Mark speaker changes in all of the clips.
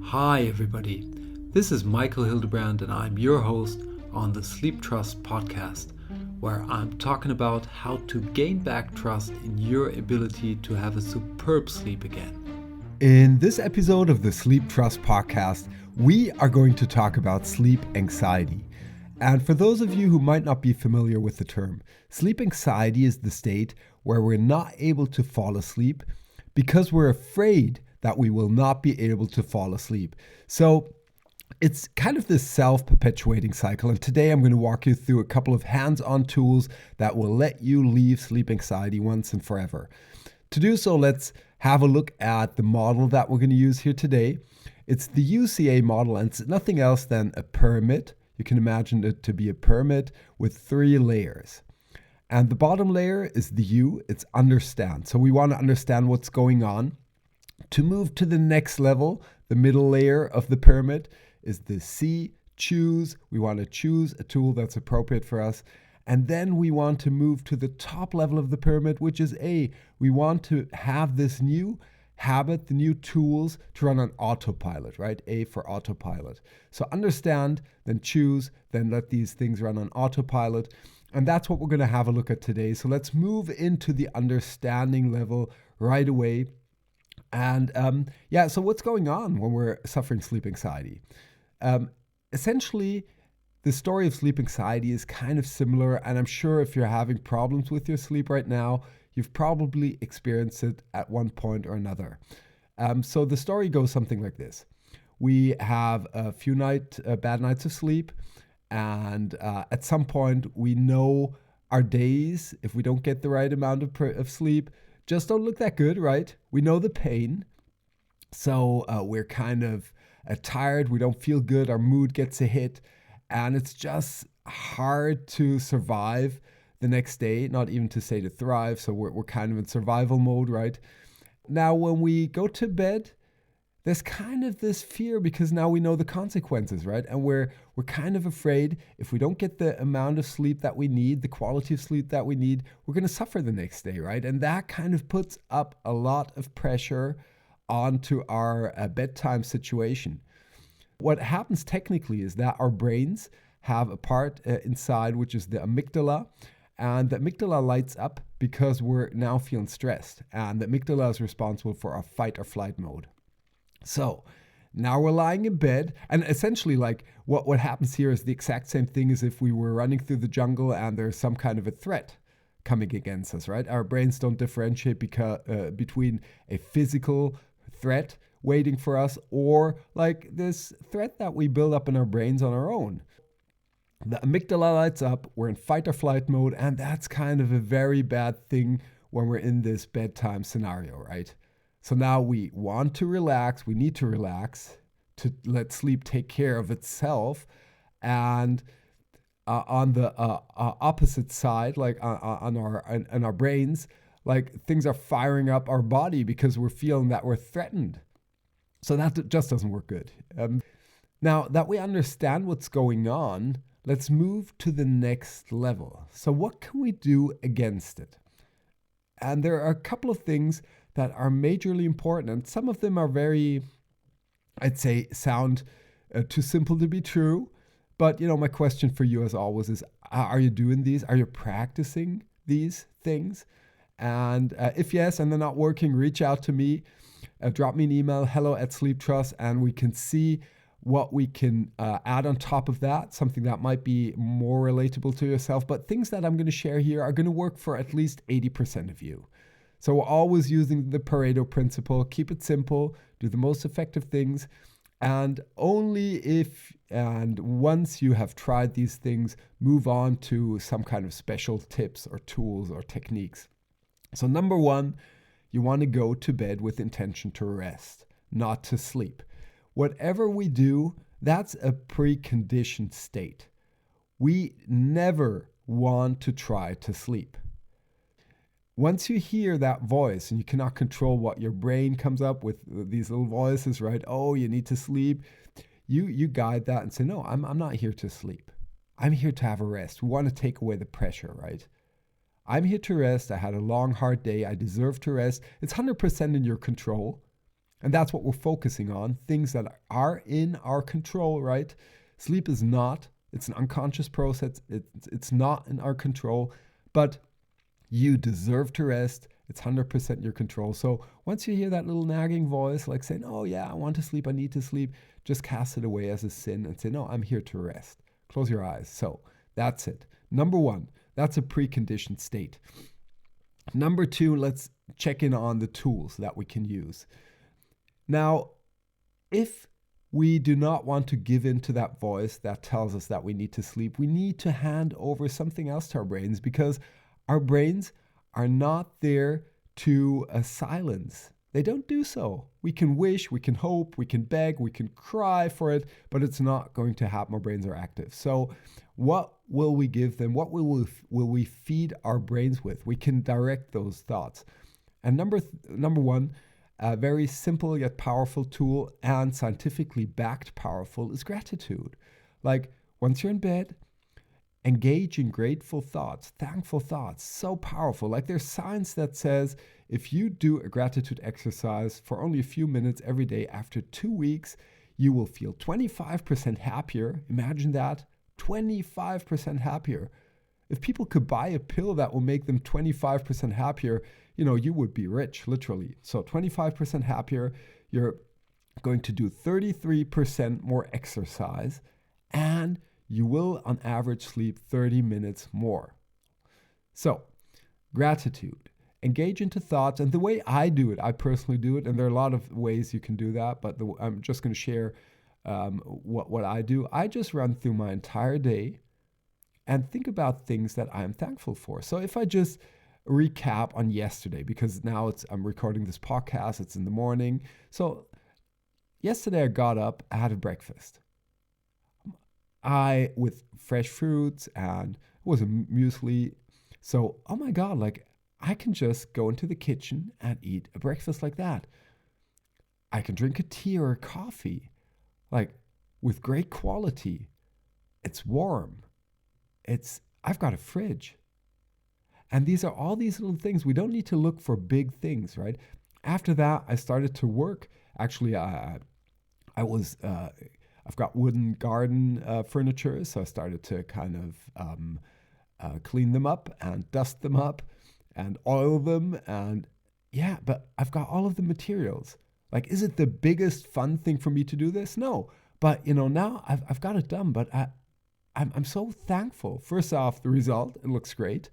Speaker 1: Hi everybody, this is Michael Hildebrand and I'm your host on the Sleeptrust podcast, where I'm talking about how to gain back trust in your ability to have a superb sleep again.
Speaker 2: In this episode of the Sleeptrust podcast, we are going to talk about sleep anxiety. And for those of you who might not be familiar with the term, sleep anxiety is the state where we're not able to fall asleep because we're afraid that we will not be able to fall asleep. So it's kind of this self-perpetuating cycle. And today I'm going to walk you through a couple of hands-on tools that will let you leave sleep anxiety once and forever. To do so, let's have a look at the model that we're going to use here today. It's the UCA model, and it's nothing else than a pyramid. You can imagine it to be a pyramid with 3 layers. And the bottom layer is the U, it's understand. So we want to understand what's going on. To move to the next level, the middle layer of the pyramid is the C, choose. We want to choose a tool that's appropriate for us. And then we want to move to the top level of the pyramid, which is A. We want to have this new habit, the new tools to run on autopilot, right? A for autopilot. So understand, then choose, then let these things run on autopilot. And that's what we're going to have a look at today. So let's move into the understanding level right away. And so what's going on when we're suffering sleep anxiety? Essentially, the story of sleep anxiety is kind of similar, and I'm sure if you're having problems with your sleep right now, you've probably experienced it at one point or another. So the story goes something like this. We have a few bad nights of sleep, and at some point we know our days, if we don't get the right amount of sleep, just don't look that good, right? We know the pain. So we're kind of tired. We don't feel good. Our mood gets a hit. And it's just hard to survive the next day, not even to say to thrive. So we're kind of in survival mode, right? Now, when we go to bed, there's kind of this fear because now we know the consequences, right? And we're kind of afraid if we don't get the amount of sleep that we need, the quality of sleep that we need, we're going to suffer the next day, right? And that kind of puts up a lot of pressure onto our bedtime situation. What happens technically is that our brains have a part inside, which is the amygdala. And the amygdala lights up because we're now feeling stressed. And the amygdala is responsible for our fight or flight mode. So now we're lying in bed, and essentially like what happens here is the exact same thing as if we were running through the jungle and there's some kind of a threat coming against us, right? Our brains don't differentiate between a physical threat waiting for us or like this threat that we build up in our brains on our own. The amygdala lights up, we're in fight or flight mode, and that's kind of a very bad thing when we're in this bedtime scenario, right? So now we want to relax, we need to relax to let sleep take care of itself. And on the opposite side, like on our brains, like things are firing up our body because we're feeling that we're threatened. So that just doesn't work good. Now that we understand what's going on, let's move to the next level. So what can we do against it? And there are a couple of things that are majorly important, and some of them are very, I'd say, sound too simple to be true. But, my question for you as always is, are you doing these? Are you practicing these things? And if yes, and they're not working, reach out to me. Drop me an email, hello@Sleeptrust, and we can see what we can add on top of that, something that might be more relatable to yourself. But things that I'm going to share here are going to work for at least 80% of you. So we're always using the Pareto principle. Keep it simple, do the most effective things. And only if and once you have tried these things, move on to some kind of special tips or tools or techniques. So number 1, you want to go to bed with intention to rest, not to sleep. Whatever we do, that's a preconditioned state. We never want to try to sleep. Once you hear that voice, and you cannot control what your brain comes up with, these little voices, right? Oh, you need to sleep. You guide that and say, no, I'm not here to sleep. I'm here to have a rest. We want to take away the pressure, right? I'm here to rest. I had a long, hard day. I deserve to rest. It's 100% in your control. And that's what we're focusing on, things that are in our control, right? Sleep is not. It's an unconscious process. It's not in our control, but you deserve to rest. It's 100% your control. So once you hear that little nagging voice, like saying, oh yeah, I want to sleep, I need to sleep, just cast it away as a sin and say, no, I'm here to rest. Close your eyes. So that's it. Number one, that's a preconditioned state. Number two, let's check in on the tools that we can use. Now, if we do not want to give in to that voice that tells us that we need to sleep, we need to hand over something else to our brains, because our brains are not there to silence. They don't do so. We can wish, we can hope, we can beg, we can cry for it, but it's not going to happen. Our brains are active. So what will we give them? What will we feed our brains with? We can direct those thoughts. And number one, a very simple yet powerful tool, and scientifically backed powerful, is gratitude. Like, once you're in bed, engage in grateful thoughts, thankful thoughts. So powerful. Like, there's science that says if you do a gratitude exercise for only a few minutes every day, after 2 weeks, you will feel 25% happier. Imagine that, 25% happier. If people could buy a pill that will make them 25% happier, you would be rich, literally. So 25% happier, you're going to do 33% more exercise, and you will, on average, sleep 30 minutes more. So, gratitude. Engage into thoughts. And the way I do it, I personally do it, and there are a lot of ways you can do that, but I'm just going to share what I do. I just run through my entire day and think about things that I'm thankful for. So if I just recap on yesterday, because now I'm recording this podcast, it's in the morning. So yesterday I got up, I had a breakfast. With fresh fruits, and it was a muesli. So, oh my God, like, I can just go into the kitchen and eat a breakfast like that. I can drink a tea or a coffee, like, with great quality. It's warm. I've got a fridge. And these are all these little things. We don't need to look for big things, right? After that, I started to work. Actually, I've got wooden garden furniture, so I started to kind of clean them up and dust them up and oil them. And yeah, but I've got all of the materials. Like, is it the biggest fun thing for me to do this? No. But, now I've got it done. But I'm so thankful. First off, the result, it looks great.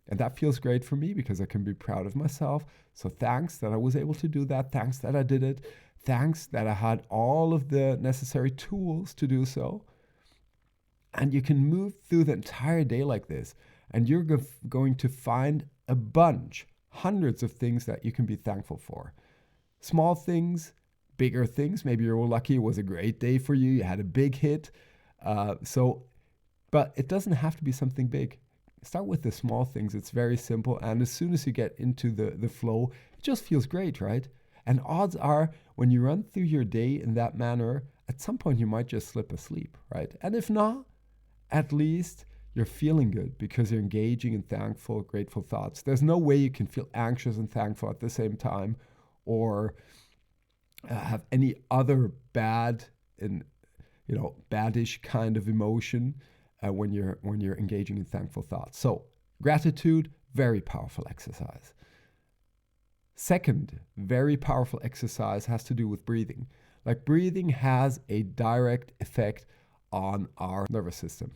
Speaker 2: And that feels great for me because I can be proud of myself. So thanks that I was able to do that. Thanks that I did it. Thanks that I had all of the necessary tools to do so. And you can move through the entire day like this. And you're going to find a bunch, hundreds of things that you can be thankful for. Small things, bigger things. Maybe you're lucky it was a great day for you. You had a big hit. But it doesn't have to be something big. Start with the small things. It's very simple. And as soon as you get into the flow, it just feels great, right? And odds are, when you run through your day in that manner, at some point you might just slip asleep, right? And if not, at least you're feeling good because you're engaging in thankful, grateful thoughts. There's no way you can feel anxious and thankful at the same time, or have any other bad and badish kind of emotion when you're engaging in thankful thoughts. So gratitude, very powerful exercise. Second, very powerful exercise has to do with breathing. Like, breathing has a direct effect on our nervous system.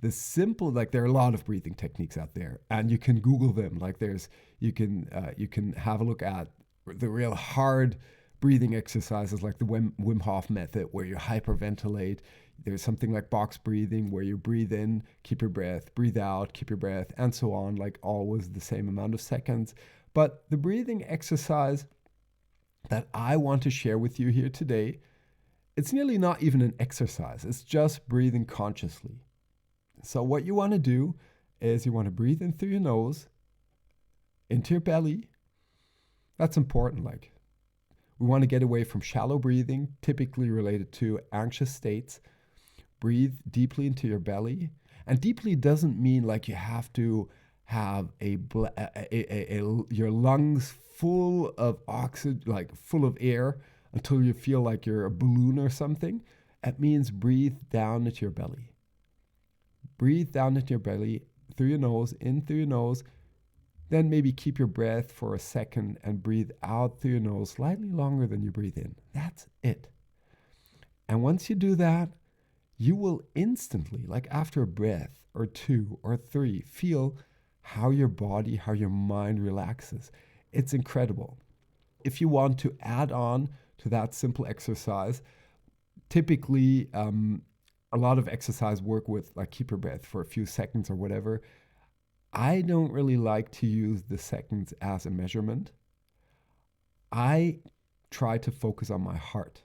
Speaker 2: There are a lot of breathing techniques out there, and you can Google them. Like, you can have a look at the real hard breathing exercises, like the Wim Hof method, where you hyperventilate. There's something like box breathing, where you breathe in, keep your breath, breathe out, keep your breath, and so on, like always the same amount of seconds. But the breathing exercise that I want to share with you here today, it's nearly not even an exercise. It's just breathing consciously. So what you want to do is you want to breathe in through your nose, into your belly. That's important. Like, we want to get away from shallow breathing, typically related to anxious states. Breathe deeply into your belly. And deeply doesn't mean like you have to have your lungs full of oxygen, like full of air, until you feel like you're a balloon or something, it means breathe down into your belly. Breathe down into your belly through your nose, in through your nose. Then maybe keep your breath for a second and breathe out through your nose slightly longer than you breathe in. That's it. And once you do that, you will instantly, like after a breath or two or three, feel how your body, how your mind relaxes. It's incredible. If you want to add on to that simple exercise, typically a lot of exercise work with like keep your breath for a few seconds or whatever. I don't really like to use the seconds as a measurement. I try to focus on my heart.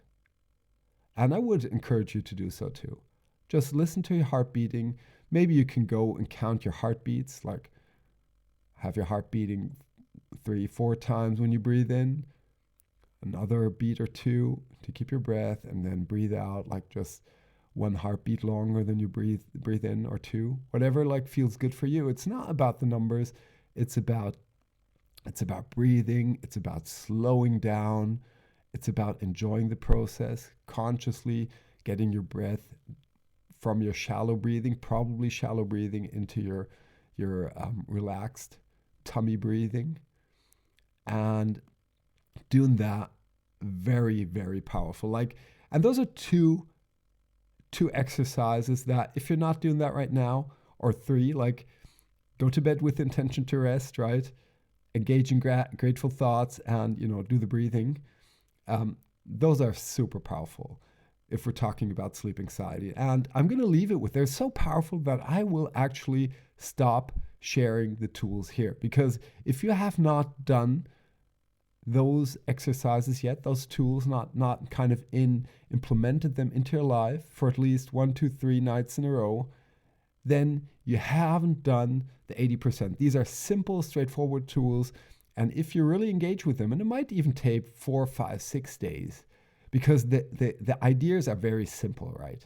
Speaker 2: And I would encourage you to do so too. Just listen to your heart beating. Maybe you can go and count your heartbeats, like have your heart beating 3-4 times when you breathe in, another beat or two to keep your breath, and then breathe out like just one heartbeat longer than you breathe in, or two, whatever like feels good for you. It's not about the numbers. It's about breathing. It's about slowing down. It's about enjoying the process, consciously getting your breath from your shallow breathing, probably shallow breathing, into your relaxed tummy breathing, and doing that. Very, very powerful. And those are two exercises that if you're not doing that right now, or three, like go to bed with intention to rest, right? Engage in grateful thoughts, and do the breathing. Those are super powerful if we're talking about sleep anxiety. And I'm going to leave it with, they're so powerful that I will actually stop sharing the tools here, because if you have not done those exercises yet, those tools, not kind of implemented them into your life for at least 1, 2, 3 nights in a row, then you haven't done the 80%. These are simple, straightforward tools. And if you really engage with them, and it might even take 4, 5, 6 days, because the ideas are very simple, right?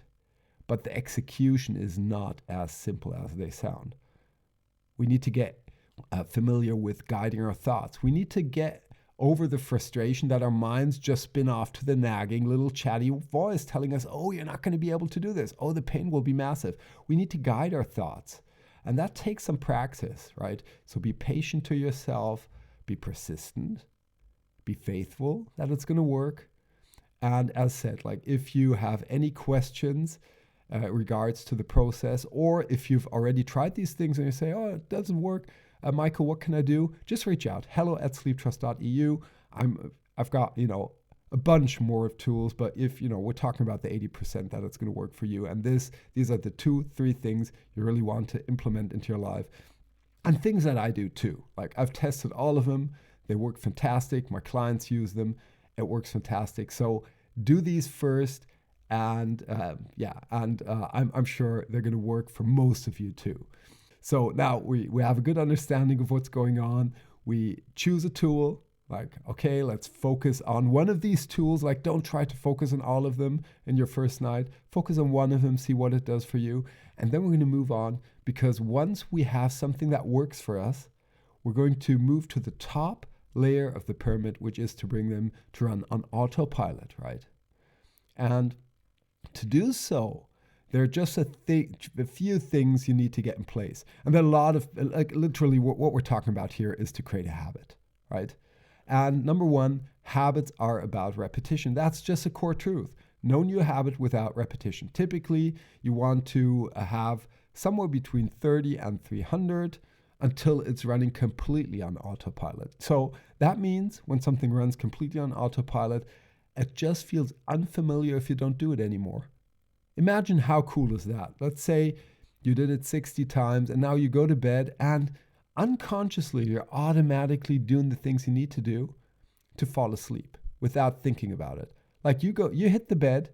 Speaker 2: But the execution is not as simple as they sound. We need to get familiar with guiding our thoughts. We need to get over the frustration that our minds just spin off to the nagging little chatty voice telling us, oh, you're not going to be able to do this. Oh, the pain will be massive. We need to guide our thoughts. And that takes some practice, right? So be patient to yourself, be persistent, be faithful that it's going to work. And as said, like if you have any questions regards to the process, or if you've already tried these things and you say, oh, it doesn't work, Michael, what can I do? Just reach out. hello@sleeptrust.eu. I've got, a bunch more of tools, but if, we're talking about the 80% that it's going to work for you. And these are the 2-3 things you really want to implement into your life. And things that I do too. Like I've tested all of them. They work fantastic. My clients use them. It works fantastic. So do these first. And I'm sure they're going to work for most of you too. So now we have a good understanding of what's going on. We choose a tool, like, okay, let's focus on one of these tools. Like, don't try to focus on all of them in your first night. Focus on one of them, see what it does for you. And then we're going to move on, because once we have something that works for us, we're going to move to the top layer of the pyramid, which is to bring them to run on autopilot, right? And to do so, there are just a few things you need to get in place. And then a lot of, literally what we're talking about here is to create a habit, right? And number one, habits are about repetition. That's just a core truth. No new habit without repetition. Typically, you want to have somewhere between 30 and 300 until it's running completely on autopilot. So that means when something runs completely on autopilot, it just feels unfamiliar if you don't do it anymore. Imagine how cool is that? Let's say you did it 60 times and now you go to bed and unconsciously you're automatically doing the things you need to do to fall asleep without thinking about it. Like you hit the bed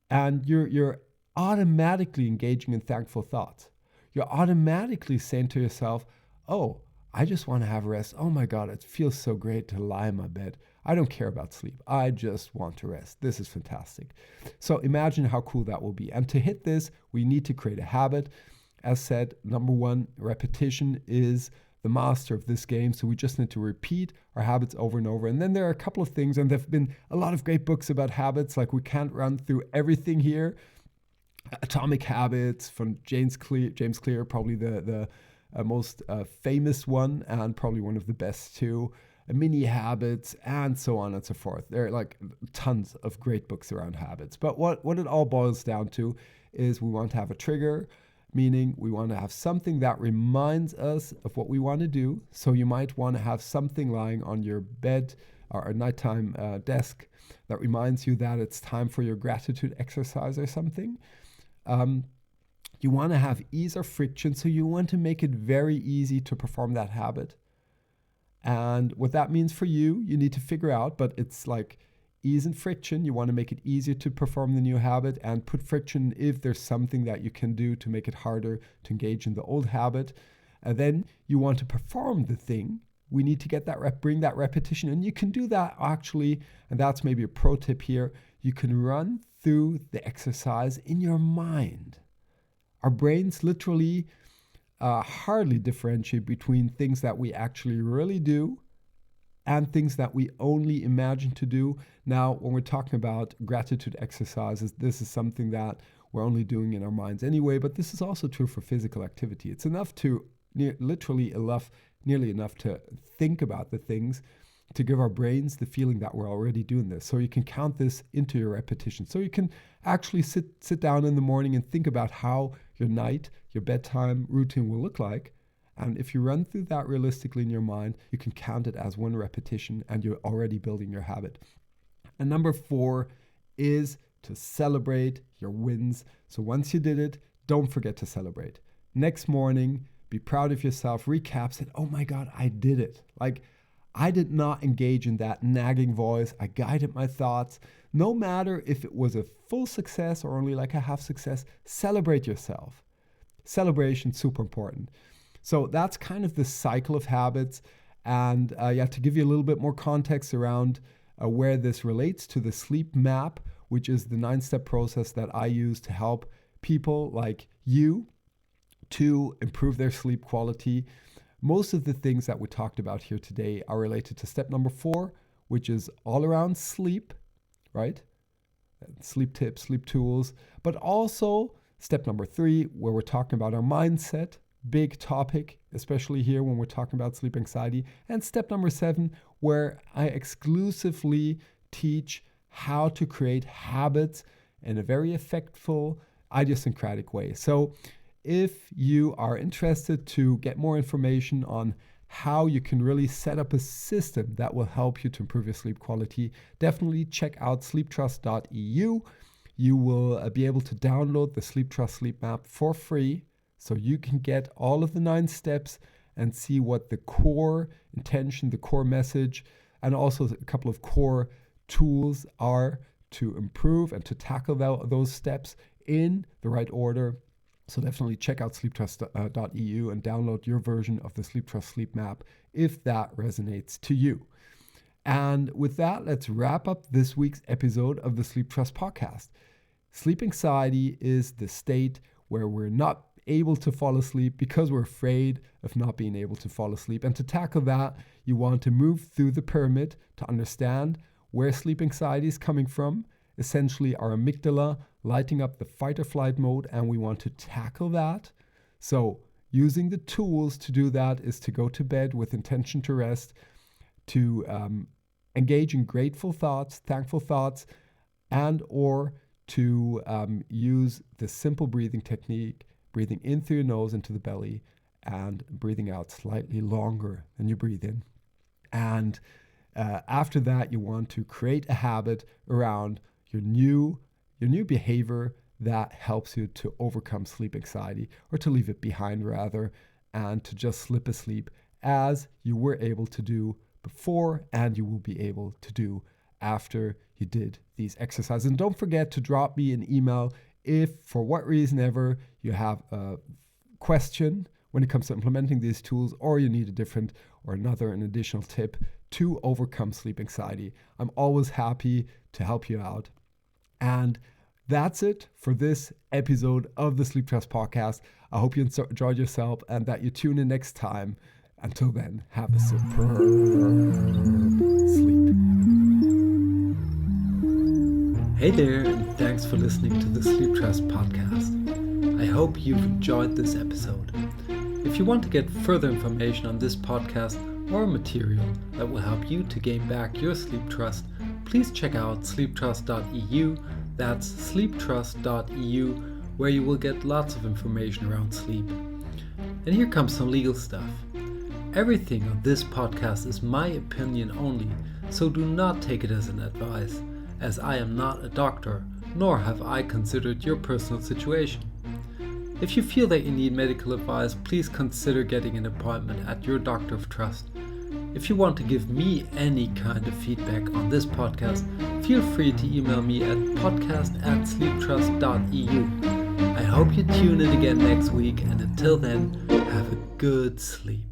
Speaker 2: and you're automatically engaging in thankful thoughts. You're automatically saying to yourself, oh, I just want to have rest. Oh my God, it feels so great to lie in my bed. I don't care about sleep. I just want to rest. This is fantastic. So imagine how cool that will be. And to hit this, we need to create a habit. As said, number one, repetition is the master of this game. So we just need to repeat our habits over and over. And then there are a couple of things, and there have been a lot of great books about habits. Like, we can't run through everything here. Atomic Habits from James Clear, probably the most famous one, and probably one of the best too. Mini Habits, and so on and so forth. There are like tons of great books around habits. But what it all boils down to is we want to have a trigger, meaning we want to have something that reminds us of what we want to do. So you might want to have something lying on your bed or a nighttime desk that reminds you that it's time for your gratitude exercise or something. You want to have ease or friction, so you want to make it very easy to perform that habit. And what that means for you, you need to figure out, but it's like ease and friction. You want to make it easier to perform the new habit, and put friction if there's something that you can do to make it harder to engage in the old habit. And then you want to perform the thing. We need to get that bring that repetition. And you can do that actually, and that's maybe a pro tip here. You can run through the exercise in your mind. Our brains literally hardly differentiate between things that we actually really do and things that we only imagine to do. Now, when we're talking about gratitude exercises, this is something that we're only doing in our minds anyway, but this is also true for physical activity. It's enough to nearly enough to think about the things to give our brains the feeling that we're already doing this. So you can count this into your repetition. So you can actually sit down in the morning and think about how your bedtime routine will look like. And if you run through that realistically in your mind, you can count it as one repetition and you're already building your habit. And number 4 is to celebrate your wins. So once you did it, don't forget to celebrate. Next morning, be proud of yourself, recap, say, oh my God, I did it. Like, I did not engage in that nagging voice. I guided my thoughts. No matter if it was a full success or only like a half success, celebrate yourself. Celebration, super important. So that's kind of the cycle of habits. And to give you a little bit more context around where this relates to the sleep map, which is the 9-step process that I use to help people like you to improve their sleep quality. Most of the things that we talked about here today are related to step number 4, which is all around sleep, right? Sleep tips, sleep tools, but also step number 3, where we're talking about our mindset, big topic, especially here when we're talking about sleep anxiety. And step number 7, where I exclusively teach how to create habits in a very effectful, idiosyncratic way. So if you are interested to get more information on how you can really set up a system that will help you to improve your sleep quality, definitely check out sleeptrust.eu. You will be able to download the Sleeptrust sleep map for free, so you can get all of the 9 steps and see what the core intention, the core message, and also a couple of core tools are to improve and to tackle those steps in the right order. So definitely check out sleeptrust.eu and download your version of the Sleeptrust sleep map if that resonates to you. And with that, let's wrap up this week's episode of the Sleeptrust podcast. Sleep anxiety is the state where we're not able to fall asleep because we're afraid of not being able to fall asleep. And to tackle that, you want to move through the pyramid to understand where sleep anxiety is coming from, essentially our amygdala lighting up the fight or flight mode, and we want to tackle that. So using the tools to do that is to go to bed with intention to rest, to engage in grateful thoughts, thankful thoughts, and or to use the simple breathing technique, breathing in through your nose into the belly and breathing out slightly longer than you breathe in. And after that, you want to create a habit around your new behavior that helps you to overcome sleep anxiety, or to leave it behind rather, and to just slip asleep as you were able to do before and you will be able to do after you did these exercises. And don't forget to drop me an email if for what reason ever you have a question when it comes to implementing these tools, or you need a different or an additional tip to overcome sleep anxiety. I'm always happy to help you out. And That's it for this episode of the Sleeptrust podcast. I hope you enjoyed yourself and that you tune in next time. Until then, have a superb sleep.
Speaker 1: Hey there, and thanks for listening to the Sleeptrust podcast. I hope you've enjoyed this episode. If you want to get further information on this podcast or material that will help you to gain back your sleep trust, please check out sleeptrust.eu. That's sleeptrust.eu, where you will get lots of information around sleep. And here comes some legal stuff. Everything on this podcast is my opinion only, so do not take it as an advice, as I am not a doctor, nor have I considered your personal situation. If you feel that you need medical advice, please consider getting an appointment at your doctor of trust. If you want to give me any kind of feedback on this podcast, feel free to email me at podcast@sleeptrust.eu. I hope you tune in again next week, and until then, have a good sleep.